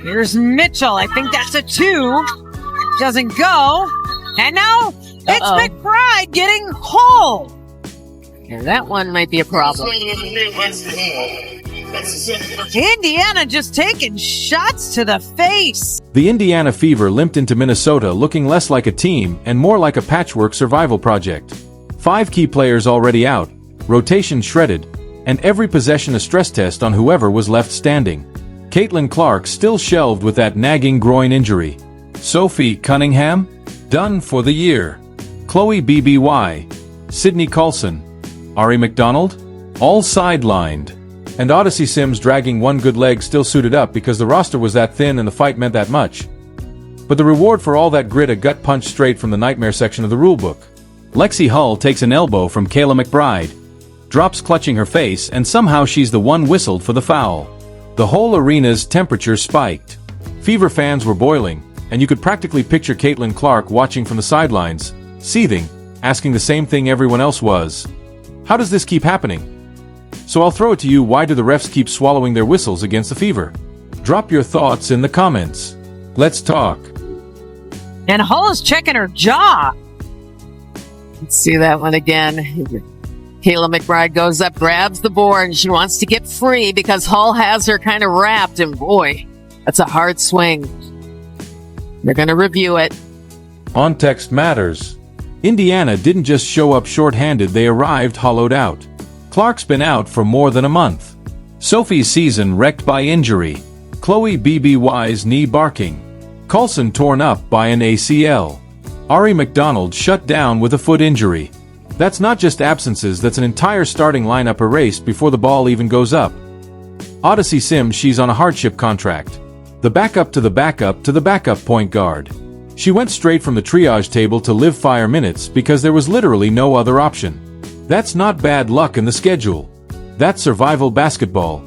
Here's Mitchell. I think that's a 2. Doesn't go. And now it's McBride getting Hull. Yeah, that one might be a problem. Indiana just taking shots to the face. The Indiana Fever limped into Minnesota looking less like a team and more like a patchwork survival project. 5 key players already out, rotation shredded, and every possession a stress test on whoever was left standing. Caitlin Clark still shelved with that nagging groin injury. Sophie Cunningham, done for the year. Chloe BBY, Sydney Coulson, Ari McDonald, all sidelined. And Odyssey Sims dragging one good leg still suited up because the roster was that thin and the fight meant that much. But the reward for all that grit, a gut punch straight from the nightmare section of the rulebook. Lexie Hull takes an elbow from Kayla McBride, drops clutching her face, and somehow she's the one whistled for the foul. The whole arena's temperature spiked. Fever fans were boiling, and you could practically picture Caitlin Clark watching from the sidelines, seething, asking the same thing everyone else was. How does this keep happening? So I'll throw it to you, why do the refs keep swallowing their whistles against the Fever? Drop your thoughts in the comments. Let's talk. And Hull is checking her jaw. Let's see that one again. Kayla McBride goes up, grabs the board, and she wants to get free because Hull has her kind of wrapped, and boy, that's a hard swing. They're going to review it. On-text matters. Indiana didn't just show up short-handed, they arrived hollowed out. Clark's been out for more than a month. Sophie's season wrecked by injury. Chloe BBY's knee barking. Coulson torn up by an ACL. Ari McDonald shut down with a foot injury. That's not just absences, that's an entire starting lineup erased before the ball even goes up. Odyssey Sims, she's on a hardship contract. The backup to the backup to the backup point guard. She went straight from the triage table to live fire minutes because there was literally no other option. That's not bad luck in the schedule. That's survival basketball.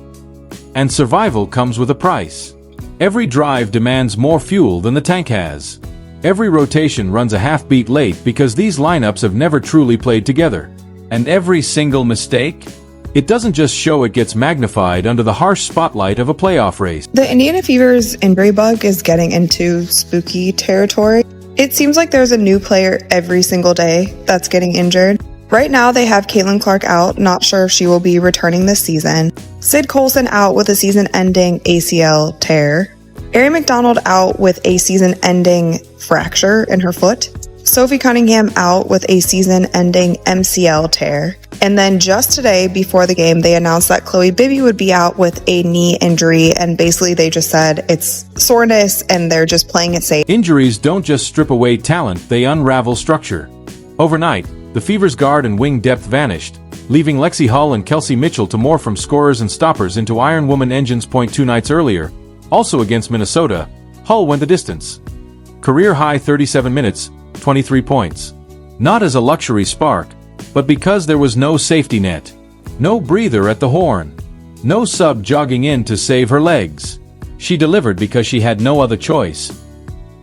And survival comes with a price. Every drive demands more fuel than the tank has. Every rotation runs a half beat late because these lineups have never truly played together. And every single mistake? It doesn't just show, it gets magnified under the harsh spotlight of a playoff race. The Indiana Fever's injury bug is getting into spooky territory. It seems like there's a new player every single day that's getting injured. Right now, they have Caitlin Clark out, not sure if she will be returning this season. Sid Coulson out with a season-ending ACL tear. Ari McDonald out with a season-ending fracture in her foot. Sophie Cunningham out with a season-ending MCL tear. And then just today, before the game, they announced that Chloe Bibby would be out with a knee injury, and basically they just said it's soreness and they're just playing it safe. Injuries don't just strip away talent, they unravel structure. Overnight, the Fever's guard and wing depth vanished, leaving Lexie Hull and Kelsey Mitchell to morph from scorers and stoppers into Iron Woman engines. 2 nights earlier, also against Minnesota, Hull went the distance. Career-high 37 minutes, 23 points. Not as a luxury spark, but because there was no safety net. No breather at the horn. No sub jogging in to save her legs. She delivered because she had no other choice.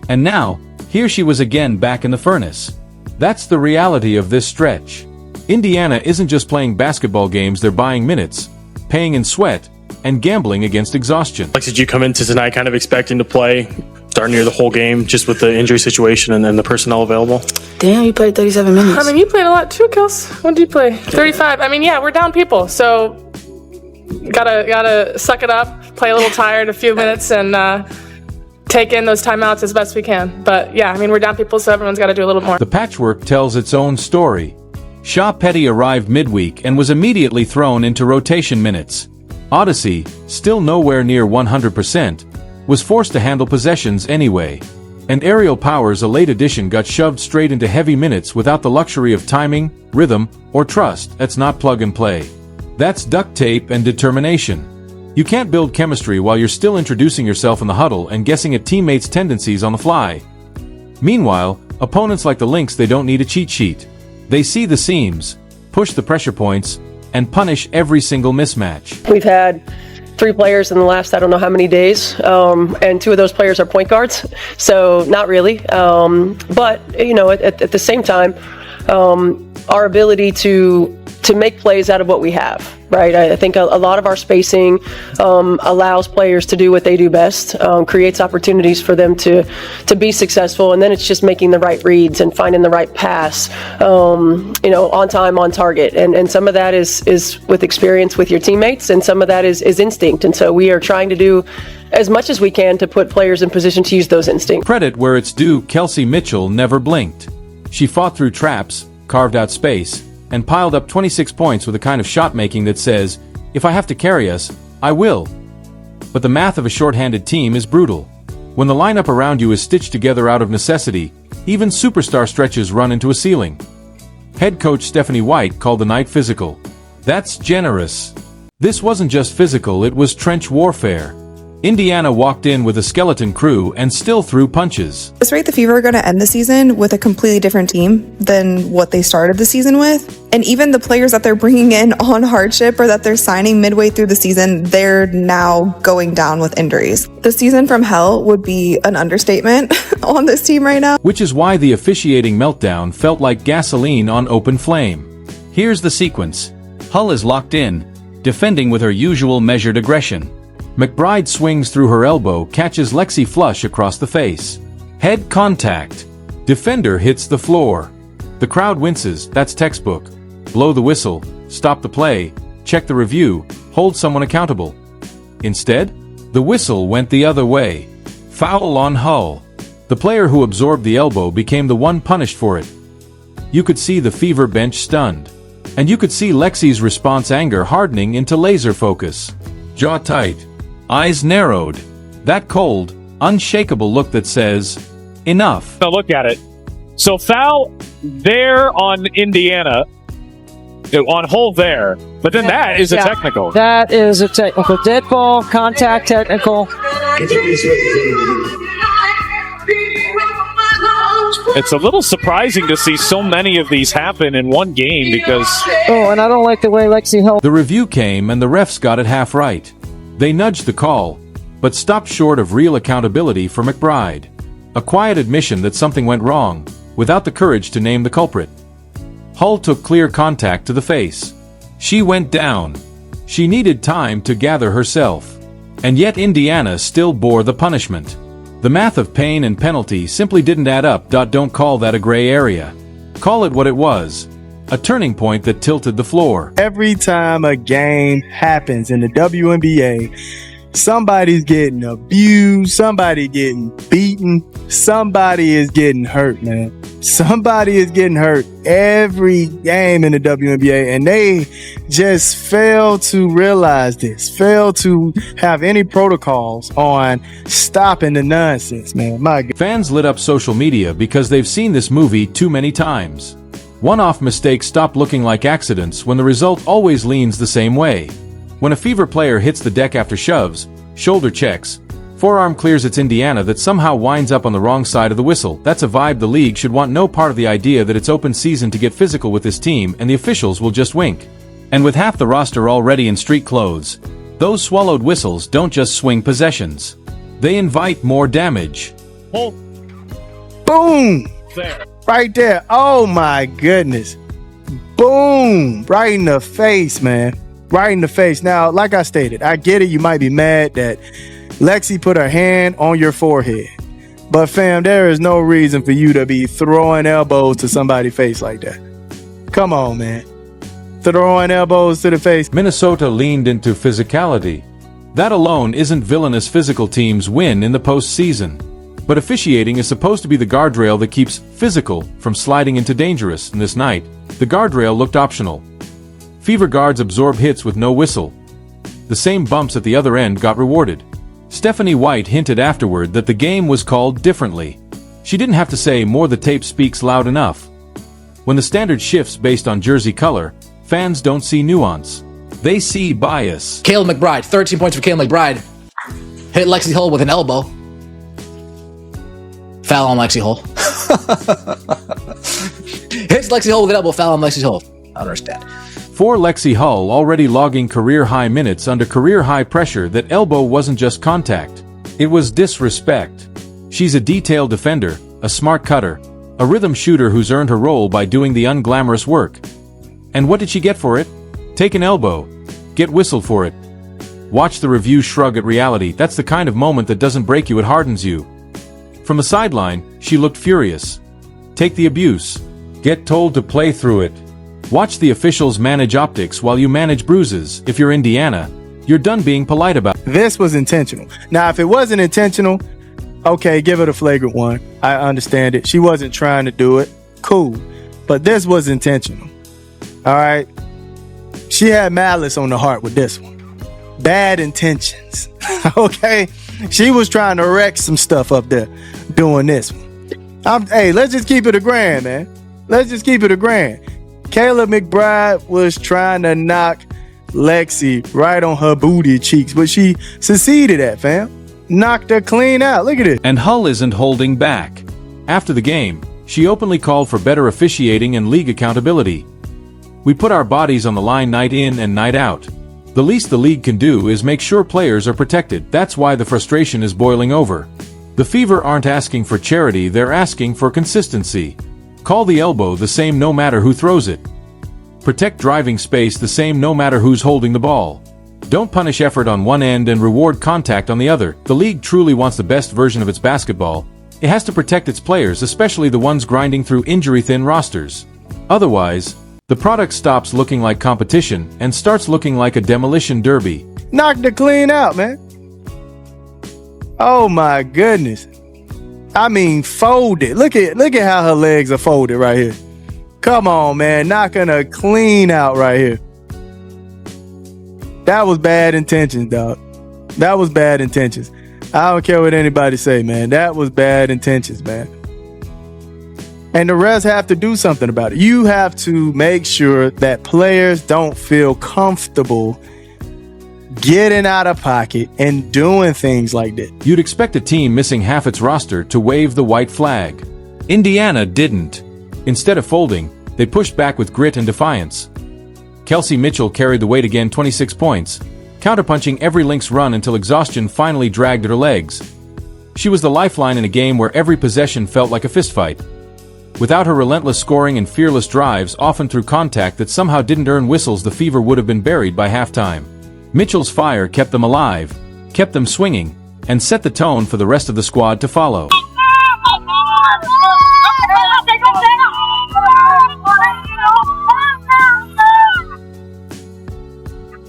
And now, here she was again back in the furnace. That's the reality of this stretch. Indiana isn't just playing basketball games, they're buying minutes, paying in sweat, and gambling against exhaustion. Did you come into tonight kind of expecting to play darn near the whole game just with the injury situation and then the personnel available? Damn, you played 37 minutes. I mean, you played a lot too, Kels. What did you play? 35. I mean, yeah, we're down people, so gotta suck it up, play a little tired a few minutes, and take in those timeouts as best we can. But yeah, I mean, we're down people, so everyone's got to do a little more. The patchwork tells its own story. Shaw Petty arrived midweek and was immediately thrown into rotation minutes. Odyssey, still nowhere near 100%, was forced to handle possessions anyway. And Aerial Powers, a late addition, got shoved straight into heavy minutes without the luxury of timing, rhythm, or trust. That's not plug and play. That's duct tape and determination. You can't build chemistry while you're still introducing yourself in the huddle and guessing at teammates' tendencies on the fly. Meanwhile, opponents like the Lynx, they don't need a cheat sheet. They see the seams, push the pressure points, and punish every single mismatch. We've had 3 players in the last I don't know how many days, and 2 of those players are point guards, so not really. But you know, at the same time, our ability to make plays out of what we have. right? I think a lot of our spacing allows players to do what they do best, creates opportunities for them to be successful, and then it's just making the right reads and finding the right pass, on time, on target. And some of that is with experience with your teammates, and some of that is instinct. And so we are trying to do as much as we can to put players in position to use those instincts. Credit where it's due, Kelsey Mitchell never blinked. She fought through traps, carved out space, and piled up 26 points with a kind of shot making that says, if I have to carry us, I will. But the math of a short-handed team is brutal. When the lineup around you is stitched together out of necessity, even superstar stretches run into a ceiling. Head coach Stephanie White called the night physical. That's generous. This wasn't just physical, it was trench warfare. Indiana walked in with a skeleton crew and still threw punches. At this rate, the Fever are going to end the season with a completely different team than what they started the season with. And even the players that they're bringing in on hardship or that they're signing midway through the season, they're now going down with injuries. The season from hell would be an understatement on this team right now. Which is why the officiating meltdown felt like gasoline on open flame. Here's the sequence. Hull is locked in, defending with her usual measured aggression. McBride swings through her elbow, catches Lexie flush across the face. Head contact. Defender hits the floor. The crowd winces, that's textbook. Blow the whistle, stop the play, check the review, hold someone accountable. Instead, the whistle went the other way. Foul on Hull. The player who absorbed the elbow became the one punished for it. You could see the Fever bench stunned. And you could see Lexie's response, anger hardening into laser focus. Jaw tight. Eyes narrowed. That cold, unshakable look that says, enough. Now look at it. So foul there on Indiana, on Hull there, but then that is a technical. That is a technical. Dead ball, contact technical. It's a little surprising to see so many of these happen in one game because... Oh, and I don't like the way Lexie Hull... The review came and the refs got it half right. They nudged the call, but stopped short of real accountability for McBride. A quiet admission that something went wrong, without the courage to name the culprit. Hull took clear contact to the face. She went down. She needed time to gather herself. And yet Indiana still bore the punishment. The math of pain and penalty simply didn't add up. Don't call that a gray area. Call it what it was. A turning point that tilted the floor. Every time a game happens in the WNBA, somebody's getting abused, somebody getting beaten, somebody is getting hurt, man. Somebody is getting hurt every game in the WNBA, and they just fail to realize this, fail to have any protocols on stopping the nonsense, man. My God. Fans lit up social media because they've seen this movie too many times. One-off mistakes stop looking like accidents when the result always leans the same way. When a Fever player hits the deck after shoves, shoulder checks, forearm clears, it's Indiana that somehow winds up on the wrong side of the whistle. That's a vibe the league should want no part of. The idea that it's open season to get physical with this team and the officials will just wink. And with half the roster already in street clothes, those swallowed whistles don't just swing possessions. They invite more damage. Boom! There. Right there. Oh my goodness. Boom! Right in the face, man. Right in the face. Now, like I stated, I get it. You might be mad that Lexie put her hand on your forehead. But fam, there is no reason for you to be throwing elbows to somebody's face like that. Come on, man. Throwing elbows to the face. Minnesota leaned into physicality. That alone isn't villainous. Physical teams win in the postseason. But officiating is supposed to be the guardrail that keeps physical from sliding into dangerous. And this night, the guardrail looked optional. Fever guards absorb hits with no whistle. The same bumps at the other end got rewarded. Stephanie White hinted afterward that the game was called differently. She didn't have to say more. The tape speaks loud enough. When the standard shifts based on jersey color, fans don't see nuance. They see bias. Kayla McBride, 13 points for Kayla McBride. Hit Lexie Hull with an elbow. Foul on Lexie Hull. Hits Lexie Hull with an elbow, foul on Lexie Hull. I don't understand. For Lexie Hull, already logging career-high minutes under career-high pressure, that elbow wasn't just contact. It was disrespect. She's a detailed defender, a smart cutter, a rhythm shooter who's earned her role by doing the unglamorous work. And what did she get for it? Take an elbow. get whistled for it. Watch the review shrug at reality. That's the kind of moment that doesn't break you, it hardens you. From the sideline, she looked furious. Take the abuse. Get told to play through it. Watch the officials manage optics while you manage bruises. If you're Indiana, you're done being polite about it. This was intentional. Now, if it wasn't intentional, okay, give it a flagrant one. I understand it. She wasn't trying to do it. Cool. But this was intentional. All right? She had malice on the heart with this one. Bad intentions. Okay? She was trying to wreck some stuff up there doing this one. Hey, let's just keep it a grand, man. Let's just keep it a grand. Kayla McBride was trying to knock Lexie right on her booty cheeks, but she succeeded at, fam. Knocked her clean out. Look at it. And Hull isn't holding back. After the game, she openly called for better officiating and league accountability. We put our bodies on the line night in and night out. The least the league can do is make sure players are protected. That's why the frustration is boiling over. The Fever aren't asking for charity, they're asking for consistency. Call the elbow the same no matter who throws it. Protect driving space the same no matter who's holding the ball. Don't punish effort on one end and reward contact on the other. The league truly wants the best version of its basketball. It has to protect its players, especially the ones grinding through injury-thin rosters. Otherwise, the product stops looking like competition and starts looking like a demolition derby. Knocked her clean out, man. Oh my goodness. I mean, folded. Look at how her legs are folded right here. Come on, man. Knocking her clean out right here. That was bad intentions, dog. That was bad intentions. I don't care what anybody say, man. That was bad intentions, man. And the refs have to do something about it. You have to make sure that players don't feel comfortable getting out of pocket and doing things like that. You'd expect a team missing half its roster to wave the white flag. Indiana didn't. Instead of folding, they pushed back with grit and defiance. Kelsey Mitchell carried the weight again, 26 points, counterpunching every Lynx run until exhaustion finally dragged at her legs. She was the lifeline in a game where every possession felt like a fistfight. Without her relentless scoring and fearless drives, often through contact that somehow didn't earn whistles, the Fever would have been buried by halftime. Mitchell's fire kept them alive, kept them swinging, and set the tone for the rest of the squad to follow.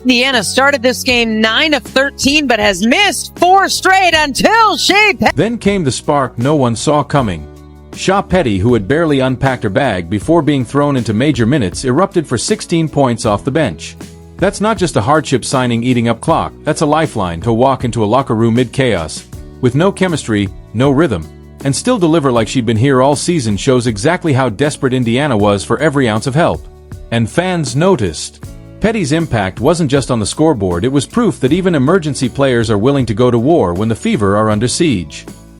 Indiana started this game 9 of 13, but has missed 4 straight until she... Then came the spark no one saw coming. Shaw Petty, who had barely unpacked her bag before being thrown into major minutes, erupted for 16 points off the bench. That's not just a hardship signing eating up clock, that's a lifeline to walk into a locker room mid-chaos, with no chemistry, no rhythm, and still deliver like she'd been here all season. Shows exactly how desperate Indiana was for every ounce of help. And fans noticed. Petty's impact wasn't just on the scoreboard, it was proof that even emergency players are willing to go to war when the Fever are under siege.